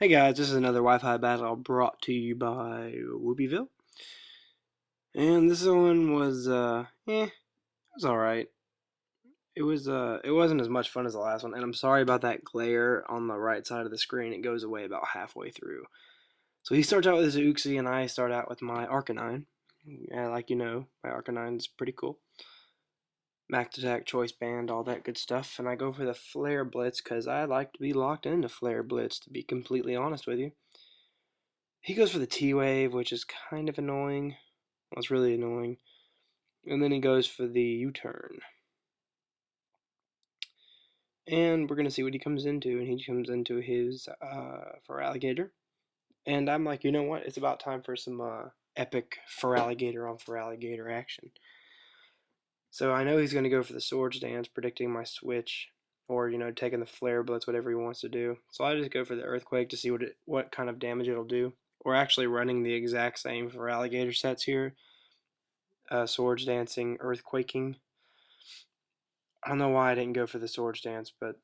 Hey guys, this is another Wi-Fi battle brought to you by Woopyville. And this one was it was alright. It wasn't as much fun as the last one, and I'm sorry about that glare on the right side of the screen. It goes away about halfway through. So he starts out with his Uxie and I start out with my Arcanine. Yeah, like you know, my Arcanine's pretty cool. Max attack, choice band, all that good stuff, and I go for the Flare Blitz because I like to be locked into Flare Blitz, to be completely honest with you. He goes for the T-Wave, which is kind of annoying. Well, it's really annoying. And then he goes for the U-turn. And we're going to see what he comes into. And he comes into his Feraligatr. And I'm like, you know what? It's about time for some epic Feraligatr on Feraligatr action. So I know he's going to go for the Swords Dance, predicting my switch. Or, you know, taking the Flare Blitz, whatever he wants to do. So I just go for the Earthquake to see what kind of damage it'll do. We're actually running the exact same Feraligatr sets here. Swords Dancing, Earthquaking. I don't know why I didn't go for the Swords Dance, but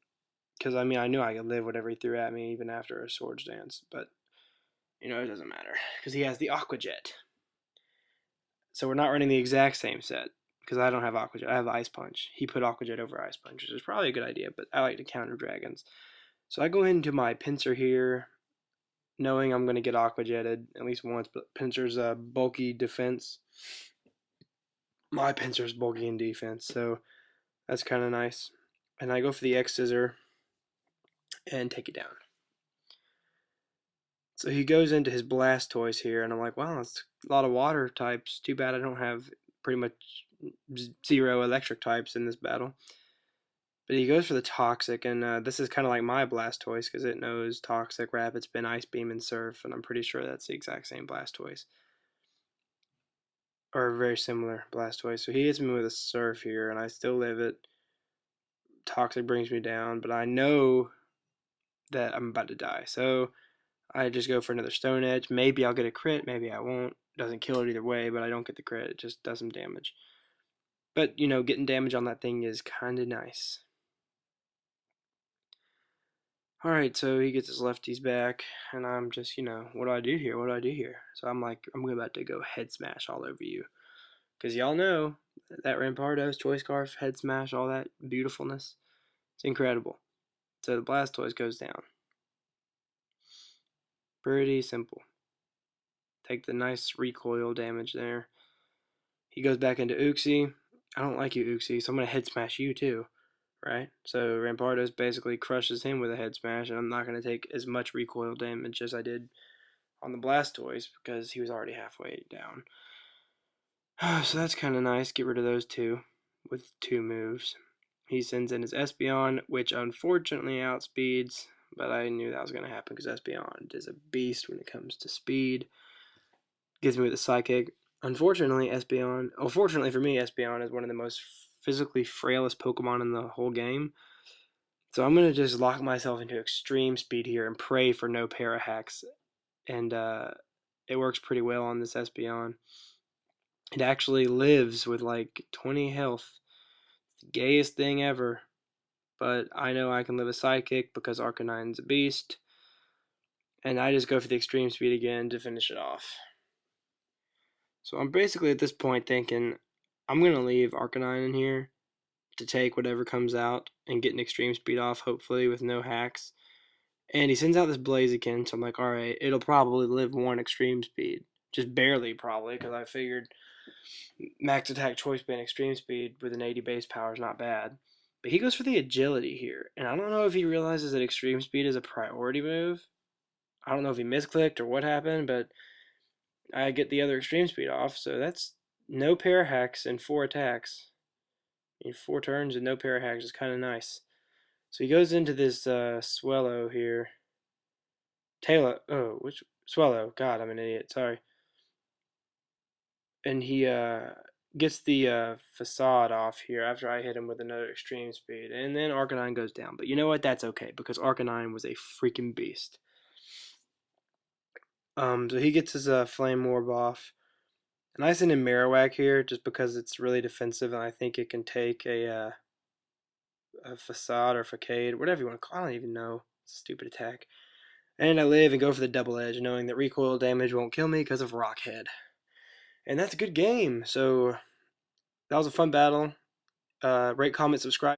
because I mean I knew I could live whatever he threw at me even after a Swords Dance, but you know it doesn't matter because he has the Aqua Jet. So we're not running the exact same set because I don't have Aqua Jet. I have Ice Punch. He put Aqua Jet over Ice Punch, which is probably a good idea, but I like to counter dragons. So I go into my Pinsir here, knowing I'm going to get Aqua Jetted at least once, but Pinsir's a bulky defense. My Pinsir's bulky in defense, so that's kind of nice. And I go for the X Scissor and take it down. So he goes into his Blastoise here, and I'm like, wow, that's a lot of water types. Too bad I don't have pretty much zero electric types in this battle. But he goes for the Toxic, and this is kind of like my Blastoise because it knows Toxic, Rapid Spin, Ice Beam, and Surf, and I'm pretty sure that's the exact same Blastoise. Or a very similar Blastoise. So he hits me with a Surf here, and I still live it. Toxic brings me down, but I know that I'm about to die. So I just go for another Stone Edge. Maybe I'll get a crit, maybe I won't. Doesn't kill it either way, but I don't get the crit. It just does some damage. But, you know, getting damage on that thing is kind of nice. Alright, so he gets his lefties back, and I'm just, you know, what do I do here? What do I do here? So I'm like, I'm about to go head smash all over you. Because y'all know that Rampardos, Choice Scarf, head smash, all that beautifulness. It's incredible. So the Blastoise goes down. Pretty simple. Take the nice recoil damage there. He goes back into Uxie. I don't like you, Uxie, so I'm going to head smash you too, right? So Rampardos basically crushes him with a head smash, and I'm not going to take as much recoil damage as I did on the Blastoise because he was already halfway down. So that's kind of nice. Get rid of those two with two moves. He sends in his Espeon, which unfortunately outspeeds, but I knew that was going to happen because Espeon is a beast when it comes to speed. Gives me with a Psychic. Unfortunately, fortunately for me, Espeon is one of the most physically frailest Pokemon in the whole game. So I'm going to just lock myself into extreme speed here and pray for no para hacks. And it works pretty well on this Espeon. It actually lives with like 20 health. It's the gayest thing ever. But I know I can live a Psychic because Arcanine's a beast. And I just go for the extreme speed again to finish it off. So I'm basically at this point thinking, I'm going to leave Arcanine in here to take whatever comes out and get an extreme speed off, hopefully with no hacks. And he sends out this Blaziken, so I'm like, alright, it'll probably live one extreme speed. Just barely, probably, because I figured max attack, choice band, extreme speed with an 80 base power is not bad. But he goes for the agility here, and I don't know if he realizes that extreme speed is a priority move. I don't know if he misclicked or what happened, but I get the other extreme speed off, so that's no para hacks and 4 attacks. In 4 turns and no para hacks is kind of nice. So he goes into this Swellow here. Which Swellow? God, I'm an idiot. Sorry. And he gets the facade off here after I hit him with another extreme speed. And then Arcanine goes down. But you know what? That's okay because Arcanine was a freaking beast. So he gets his Flame Orb off. And I send in Marowak here just because it's really defensive and I think it can take a Facade or Facade, whatever you want to call it. I don't even know. It's a stupid attack. And I live and go for the double edge, knowing that recoil damage won't kill me because of Rockhead. And that's a good game. So that was a fun battle. Rate, comment, subscribe.